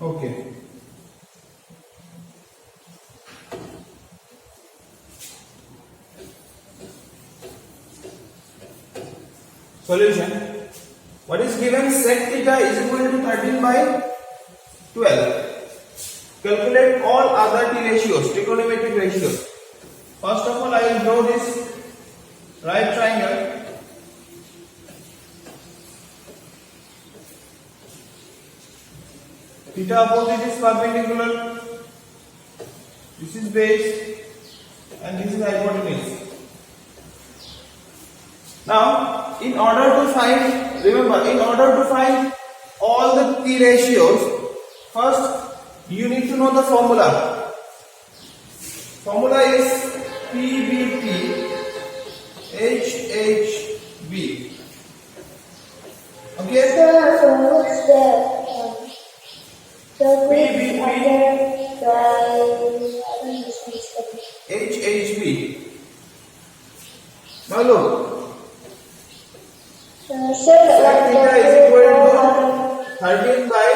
Okay. Solution. What is given? Sec theta is equal to 13 by 12. Calculate all other t ratios, trigonometric ratios. First of all, I will draw this right triangle. Theta opposite is perpendicular. This is base and this is hypotenuse. Now, in order to find, remember, in order to find all the t ratios, first you need to know the formula. Formula is PBT HHB. Okay? So what's the HHB. Now look. Sec theta is equal to 13 by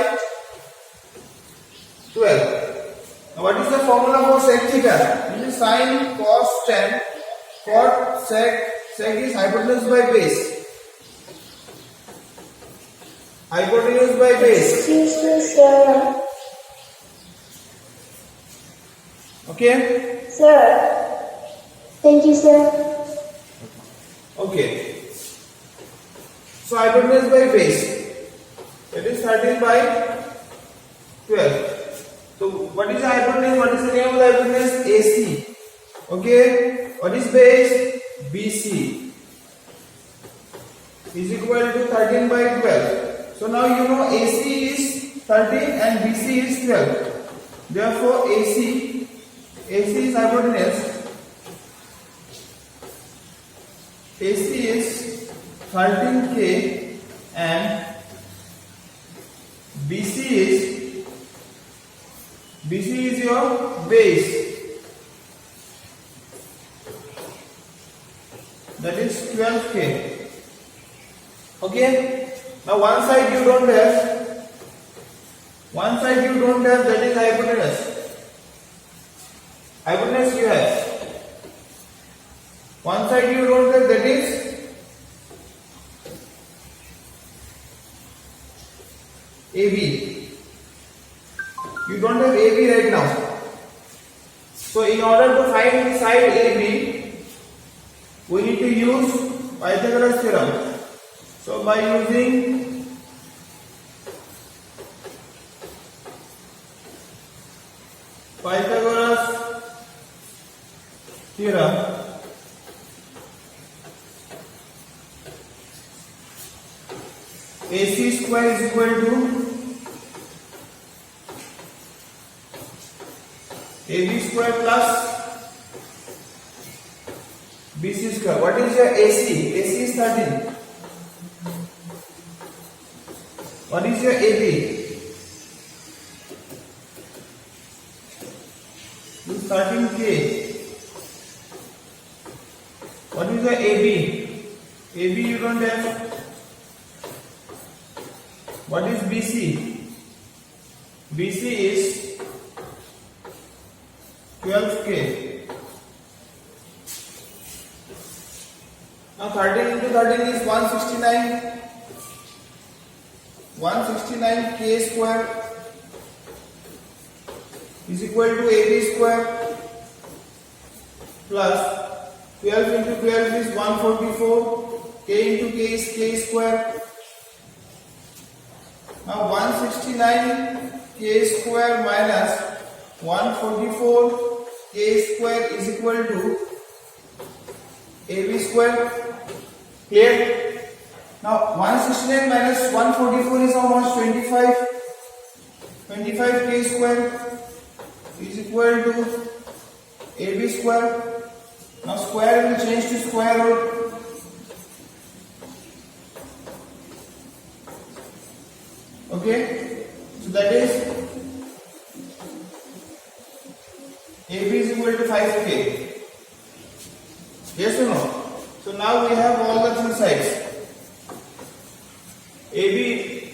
12. Now what is the formula for sec theta? This is sine cos tan. Cot sec is hypotenuse by base. Hypotenuse by base. Excuse me, sir. Okay? Sir. Thank you, sir. Okay. So hypotenuse by base. That is 13 by 12. So what is the hypotenuse? What is the name of the hypotenuse? AC. Okay. What is base? BC. Is equal to 13 by 12. So now you know AC is 13 and BC is 12. Therefore AC is hypotenuse. AC is 13K and BC is your base. That is 12K. Okay. Now one side you don't have. That is hypotenuse. Hypotenuse you have. One side you don't have, that is AB. You don't have AB right now. So in order to find side AB, we need to use Pythagoras theorem. So by using Pythagoras theorem, AC square is equal to AB square plus BC square. What is your AC? AC is 13. What is your AB? This is 13K. What is your AB? AB you don't have. What is BC? BC is 12K. Now 13 into 13 is 169. 169K square is equal to AB square plus 12 into 12 is 144. K into K is K square. Now 169K square minus 144K square is equal to AB square. Clear? Now 169 minus 144 is how much? 25. 25K square is equal to AB square. Now square will change to square root. Okay, so that is AB is equal to 5K. Yes or no? So now we have all the three sides. AB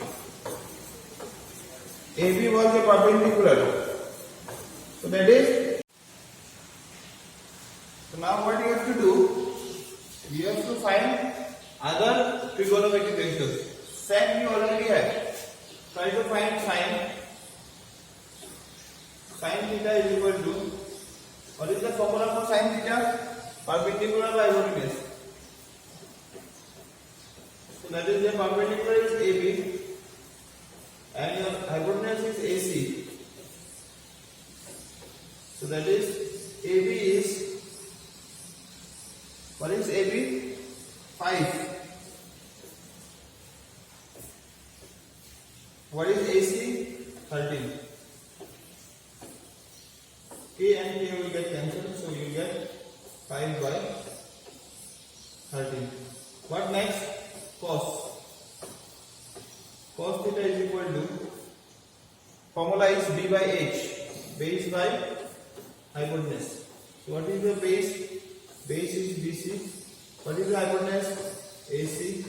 was was a perpendicular. So that is. So now what you have to do? You have to find other trigonometric ratios. Sine you already have. Try to find sine. Sine theta is equal to, what is the formula for sine theta? Perpendicular by hypotenuse. So that is the perpendicular is AB and your hypotenuse is AC. So that is AB is, what is AB? 5. What is AC? 13. K and K will get cancelled, so you get 5 by 13. What next? Cos. Cos theta is equal to, formula is B by H, base by hypotenuse. So what is the base? Base is BC. What is the hypotenuse? AC.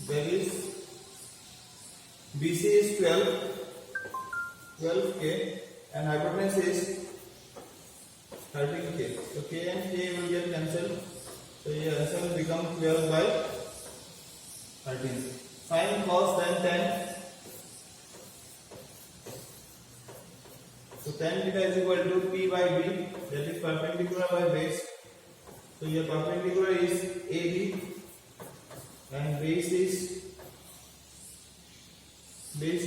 That is BC is 12K and hypotenuse is 13K. So K and K will get cancelled. So your answer will become 12 by 13. Sine cos then tan. So tan theta is equal to P by B, that is perpendicular by base. So your perpendicular is AB and base is BC,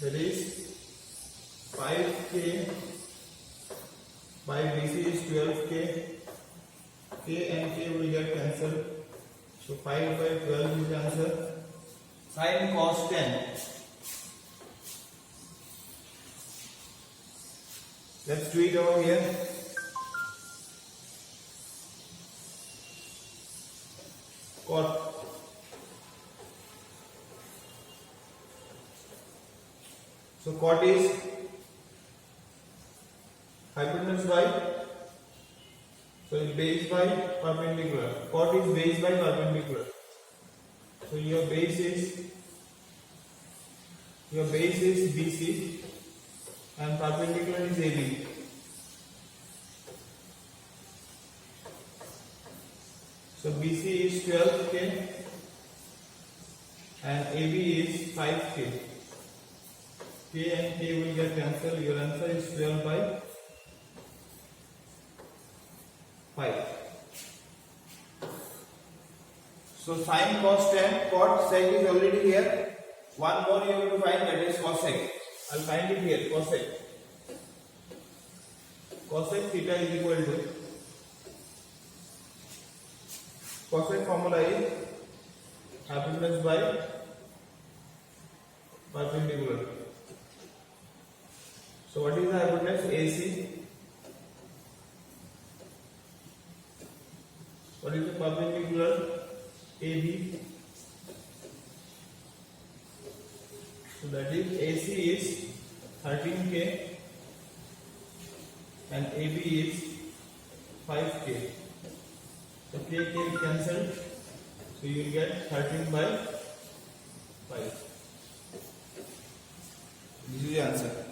that is 5K by BC is 12K. K and K will get cancelled. So 5 by 12 is the answer. Sin cos 10. Let's do it over here. Cot. So cot is hypotenuse by, so base by perpendicular. Cot is base by perpendicular. So your base is BC and perpendicular is AB. So BC is 12K and AB is 5K. K and K will get cancelled. Your answer is 12 by 5. So sin cos tan, cot sec is already here. One more you have to find, that is cosec. I'll find it here, cosec. Cosec theta is equal to, cosec formula is hypotenuse by perpendicular. So what is the hypotenuse? AC. What is the perpendicular? AB. So that is AC is 13K and AB is 5K. So K cancelled. So you will get 13 by 5. This is the answer.